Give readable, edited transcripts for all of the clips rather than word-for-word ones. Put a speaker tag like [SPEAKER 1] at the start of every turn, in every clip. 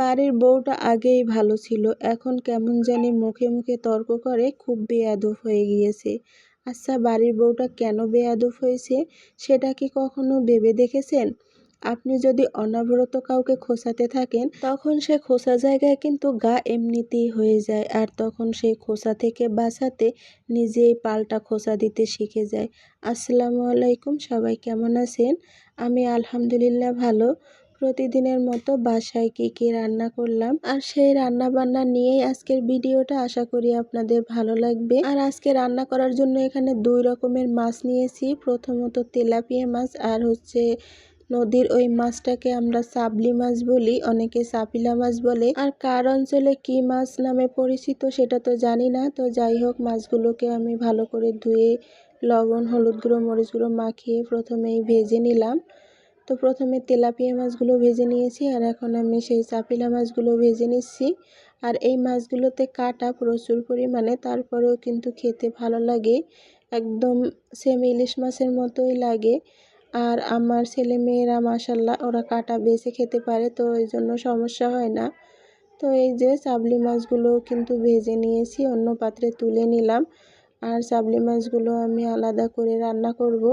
[SPEAKER 1] বাড়ির বউটা আগেই ভালো ছিল, এখন কেমন জানি মুখে মুখে তর্ক করে খুব বেয়াদব হয়ে গিয়েছে। আচ্ছা, বাড়ির বউটা কেন বেয়াদব হয়েছে সেটা কি কখনো ভেবে দেখেছেন? আপনি যদি অনবরত কাউকে খোঁচাতে থাকেন, তখন সে খোঁচা জায়গায় কিন্তু গা এমনিতেই হয়ে যায়, আর তখন সেই খোঁচা থেকে বাঁচাতে নিজেই পাল্টা খোঁচা দিতে শিখে যায়। আসসালামু আলাইকুম, সবাই কেমন আছেন? আমি আলহামদুলিল্লাহ ভালো। প্রতিদিনের মতো বাসায় কি কি রান্না করলাম আর সেই রান্না বান্না নিয়েই আজকের ভিডিওটা, আশা করি আপনাদের ভালো লাগবে। আর আজকে রান্না করার জন্য এখানে 2 রকমের মাছ নিয়েছি। প্রথমত তেলাপিয়া মাছ, আর হচ্ছে নদীর ওই মাছটাকে আমরা চাবলি মাছ বলি, অনেকে চাপিলা মাছ বলে। আর কার অঞ্চলে কি মাছ নামে পরিচিত সেটা তো জানি না। তো যাই হোক, মাছগুলোকে আমি ভালো করে ধুয়ে লবণ, হলুদ গুঁড়ো, মরিচ গুঁড়ো মাখিয়ে প্রথমেই ভেজে নিলাম। তো প্রথমে তেলাপিয়া মাছগুলো ভেজে নিয়েছি, আর এখন আমি সেই চাপিলা মাছগুলো ভেজে নিচ্ছি। আর এই মাছগুলোতে কাটা প্রচুর পরিমাণে, তারপরেও কিন্তু খেতে ভালো লাগে, একদম সেম ইলিশ মাছের মতোই লাগে। আর আমার ছেলে মেয়েরা মাশাল্লাহ ওরা কাটা বেছে খেতে পারে, তো এই জন্য সমস্যা হয় না। তো এই যে চাবলি মাছগুলো কিন্তু ভেজে নিয়েছি, অন্য পাত্রে তুলে নিলাম। আর চাবলি মাছগুলো আমি আলাদা করে রান্না করব,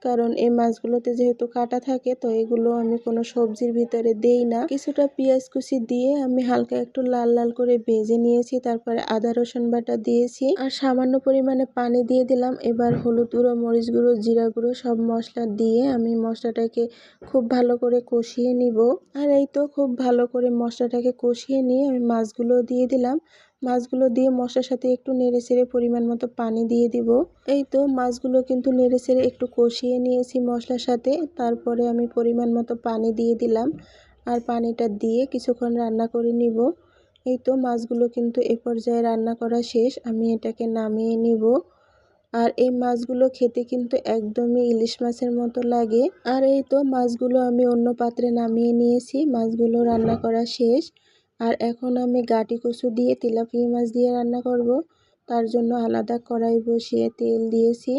[SPEAKER 1] কারণ এই মাছগুলোতে যেহেতু কাটা থাকে, তো এগুলো আমি কোনো সবজির ভিতরে দেই না। কিছুটা পেঁয়াজ কুচি দিয়ে আমি হালকা একটু লাল লাল করে ভেজে নিয়েছি, তারপরে আদা রসুন বাটা দিয়েছি, আর সামান্য পরিমাণে পানি দিয়ে দিলাম। এবার হলুদ গুঁড়ো, মরিচ গুঁড়ো, জিরা গুঁড়ো সব মশলা দিয়ে আমি মশলাটাকে খুব ভালো করে কষিয়ে নিব। আর এই তো খুব ভালো করে মশলাটাকে কষিয়ে নিয়ে আমি মাছগুলো দিয়ে দিলাম। মাছগুলো দিয়ে মশলার সাথে একটু নেড়েচেড়ে পরিমাণ মতো পানি দিয়ে দিব। এই তো মাছগুলো কিন্তু নেড়েচেড়ে একটু কষিয়ে নিয়েছি মশলার সাথে, তারপরে আমি পরিমাণ মতো পানি দিয়ে দিলাম। আর পানিটা দিয়ে কিছুক্ষণ রান্না করে নিব। এই তো মাছগুলো কিন্তু এ পর্যায়ে রান্না করা শেষ, আমি এটাকে নামিয়ে নিব। আর এই মাছগুলো খেতে কিন্তু একদমই ইলিশ মাছের মতো লাগে। আর এই তো মাছগুলো আমি অন্য পাত্রে নামিয়ে নিয়েছি, মাছগুলো রান্না করা শেষ। আর এখন আমি গাটি কচু দিয়ে তেলাপিয়া মাছ দিয়ে রান্না করব। তার জন্য আলাদা কড়াই বসিয়ে তেল দিয়েছি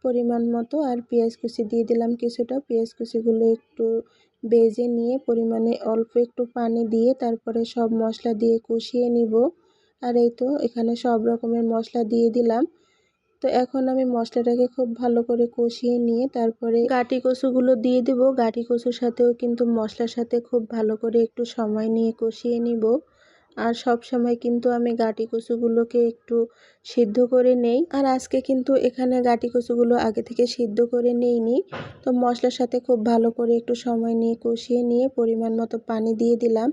[SPEAKER 1] পরিমাণ মতো, আর পেঁয়াজ কুচি দিয়ে দিলাম কিছুটা। পেঁয়াজ কুচিগুলো একটু ভেজে নিয়ে পরিমাণে অল্প একটু পানি দিয়ে তারপরে সব মশলা দিয়ে কষিয়ে নিব। আর এই তো এখানে সব রকমের মশলা দিয়ে দিলাম। তো এখন আমি মশলাটাকে খুব ভালো করে কষিয়ে নিয়ে তারপরে গাটি কচুগুলো দিয়ে দিব। গাটি কচুর সাথেও কিন্তু মশলার সাথে খুব ভালো করে একটু সময় নিয়ে কষিয়ে নিব। আর সব সময় কিন্তু আমি গাটি কচুগুলোকে একটু সিদ্ধ করে নেই, আর আজকে কিন্তু এখানে গাটি কচুগুলো আগে থেকে সিদ্ধ করে নেইনি। তো মশলার সাথে খুব ভালো করে একটু সময় নিয়ে কষিয়ে নিয়ে পরিমাণ মতো পানি দিয়ে দিলাম।